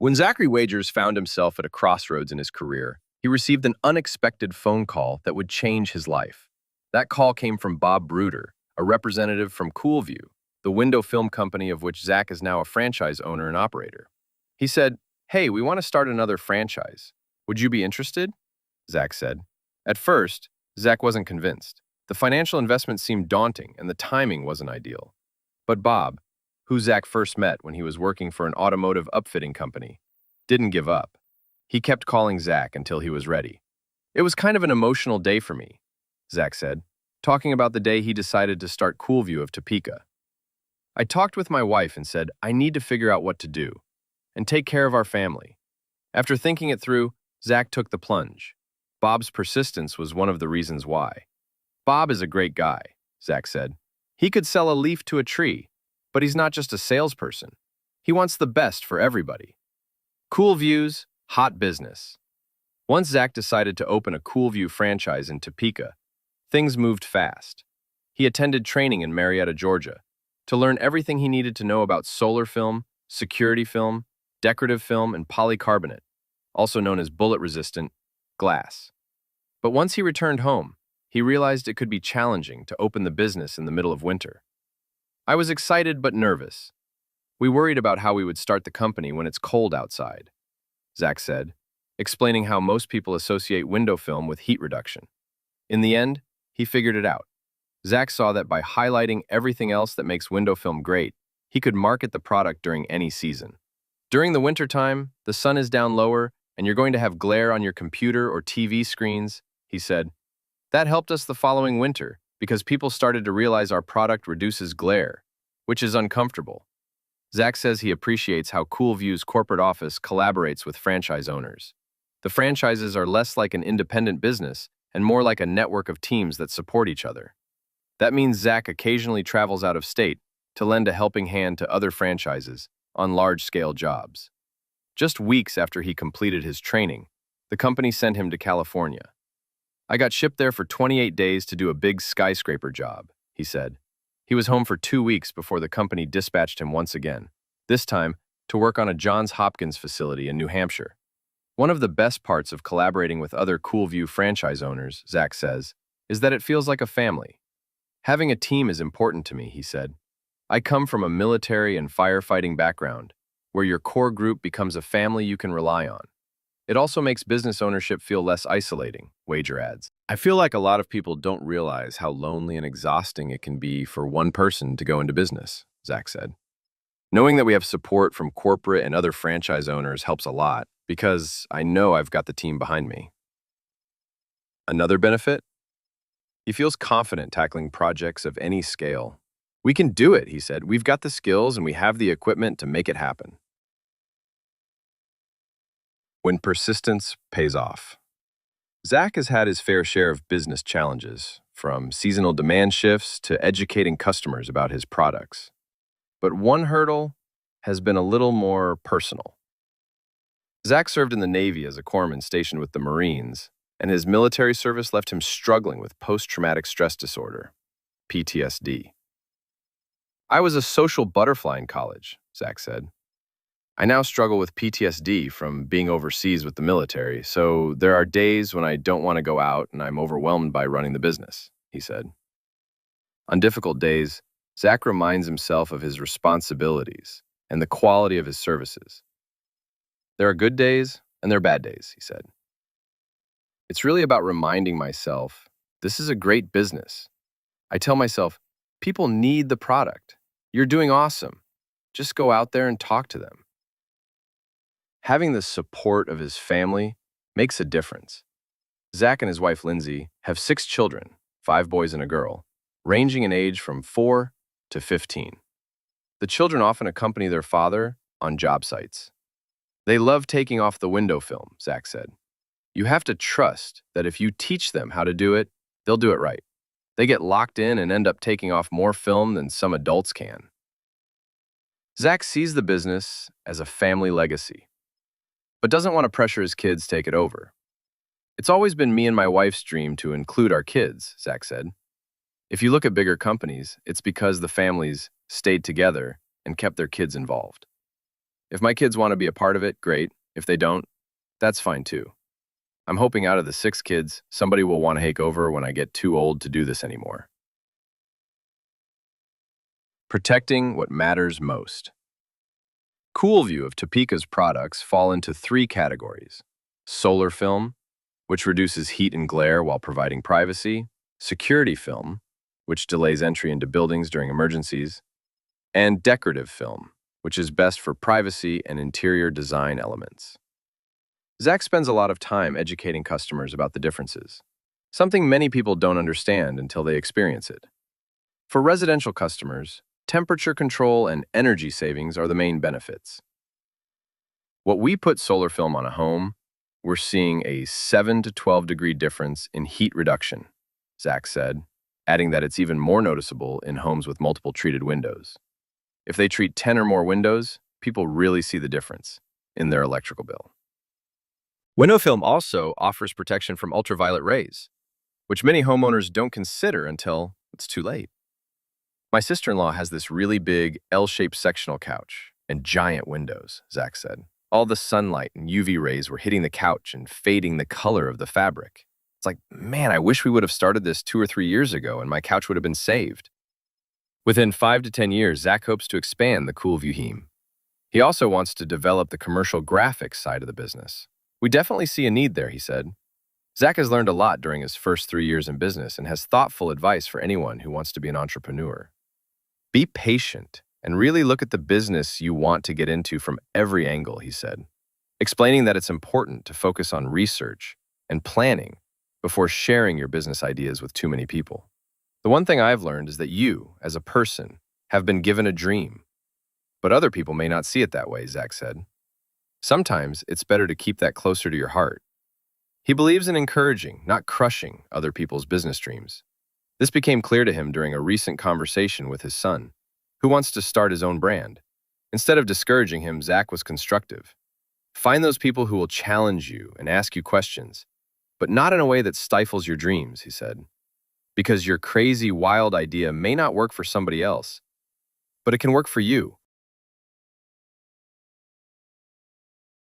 When Zachary Wagers found himself at a crossroads in his career, he received an unexpected phone call that would change his life. That call came from Bob Bruder, a representative from CoolVu, the window film company of which Zach is now a franchise owner and operator. He said, "Hey, we want to start another franchise. Would you be interested?" Zach said. At first, Zach wasn't convinced. The financial investment seemed daunting and the timing wasn't ideal. But Bob, who Zach first met when he was working for an automotive upfitting company, didn't give up. He kept calling Zach until he was ready. "It was kind of an emotional day for me," Zach said, talking about the day he decided to start CoolVu of Topeka. "I talked with my wife and said, I need to figure out what to do and take care of our family. After thinking it through, Zach took the plunge. Bob's persistence was one of the reasons why. Bob is a great guy," Zach said. "He could sell a leaf to a tree, but he's not just a salesperson. He wants the best for everybody." CoolVu's hot business. Once Zach decided to open a CoolVu franchise in Topeka, things moved fast. He attended training in Marietta, Georgia, to learn everything he needed to know about solar film, security film, decorative film, and polycarbonate, also known as bullet-resistant, glass. But once he returned home, he realized it could be challenging to open the business in the middle of winter. "I was excited but nervous. We worried about how we would start the company when it's cold outside," Zach said, explaining how most people associate window film with heat reduction. In the end, he figured it out. Zach saw that by highlighting everything else that makes window film great, he could market the product during any season. "During the wintertime, the sun is down lower and you're going to have glare on your computer or TV screens," he said. "That helped us the following winter because people started to realize our product reduces glare, which is uncomfortable." Zach says he appreciates how CoolVu's corporate office collaborates with franchise owners. The franchises are less like an independent business and more like a network of teams that support each other. That means Zach occasionally travels out of state to lend a helping hand to other franchises on large-scale jobs. Just weeks after he completed his training, the company sent him to California. "I got shipped there for 28 days to do a big skyscraper job," he said. He was home for 2 weeks before the company dispatched him once again, this time to work on a Johns Hopkins facility in New Hampshire. "One of the best parts of collaborating with other CoolVu franchise owners," Zach says, "is that it feels like a family. Having a team is important to me," he said. "I come from a military and firefighting background, where your core group becomes a family you can rely on. It also makes business ownership feel less isolating," Wager adds. "I feel like a lot of people don't realize how lonely and exhausting it can be for one person to go into business," Zach said. "Knowing that we have support from corporate and other franchise owners helps a lot, because I know I've got the team behind me." Another benefit? He feels confident tackling projects of any scale. "We can do it," he said. "We've got the skills and we have the equipment to make it happen." When persistence pays off. Zach has had his fair share of business challenges, from seasonal demand shifts to educating customers about his products. But one hurdle has been a little more personal. Zach served in the Navy as a corpsman stationed with the Marines, and his military service left him struggling with post-traumatic stress disorder, PTSD. "I was a social butterfly in college," Zach said. "I now struggle with PTSD from being overseas with the military, so there are days when I don't want to go out and I'm overwhelmed by running the business," he said. On difficult days, Zach reminds himself of his responsibilities and the quality of his services. "There are good days and there are bad days," he said. "It's really about reminding myself, this is a great business. I tell myself, people need the product. You're doing awesome. Just go out there and talk to them." Having the support of his family makes a difference. Zach and his wife Lindsay have 6 children, 5 boys and a girl, ranging in age from 4 to 15. The children often accompany their father on job sites. "They love taking off the window film," Zach said. "You have to trust that if you teach them how to do it, they'll do it right. They get locked in and end up taking off more film than some adults can." Zach sees the business as a family legacy, but doesn't want to pressure his kids to take it over. "It's always been me and my wife's dream to include our kids," Zach said. "If you look at bigger companies, it's because the families stayed together and kept their kids involved." If my kids want to be a part of it, great. If they don't, that's fine too. I'm hoping out of the 6 kids, somebody will want to take over when I get too old to do this anymore. Protecting what matters most. CoolVu of Topeka's products fall into 3 categories: solar film, which reduces heat and glare while providing privacy; security film, which delays entry into buildings during emergencies; and decorative film, which is best for privacy and interior design elements. Zach spends a lot of time educating customers about the differences, something many people don't understand until they experience it. For residential customers, temperature control and energy savings are the main benefits. What we put solar film on a home, we're seeing a 7 to 12 degree difference in heat reduction, Zach said, adding that it's even more noticeable in homes with multiple treated windows. If they treat 10 or more windows, people really see the difference in their electrical bill. Window film also offers protection from ultraviolet rays, which many homeowners don't consider until it's too late. My sister-in-law has this really big L-shaped sectional couch and giant windows, Zach said. All the sunlight and UV rays were hitting the couch and fading the color of the fabric. It's like, man, I wish we would have started this 2 or 3 years ago and my couch would have been saved. Within 5 to 10 years, Zach hopes to expand the CoolVu team. He also wants to develop the commercial graphics side of the business. We definitely see a need there, he said. Zach has learned a lot during his first 3 years in business and has thoughtful advice for anyone who wants to be an entrepreneur. Be patient and really look at the business you want to get into from every angle, he said, explaining that it's important to focus on research and planning before sharing your business ideas with too many people. The one thing I've learned is that you, as a person, have been given a dream, but other people may not see it that way, Zach said. Sometimes it's better to keep that closer to your heart. He believes in encouraging, not crushing, other people's business dreams. This became clear to him during a recent conversation with his son, who wants to start his own brand. Instead of discouraging him, Zach was constructive. Find those people who will challenge you and ask you questions, but not in a way that stifles your dreams, he said. Because your crazy, wild idea may not work for somebody else, but it can work for you.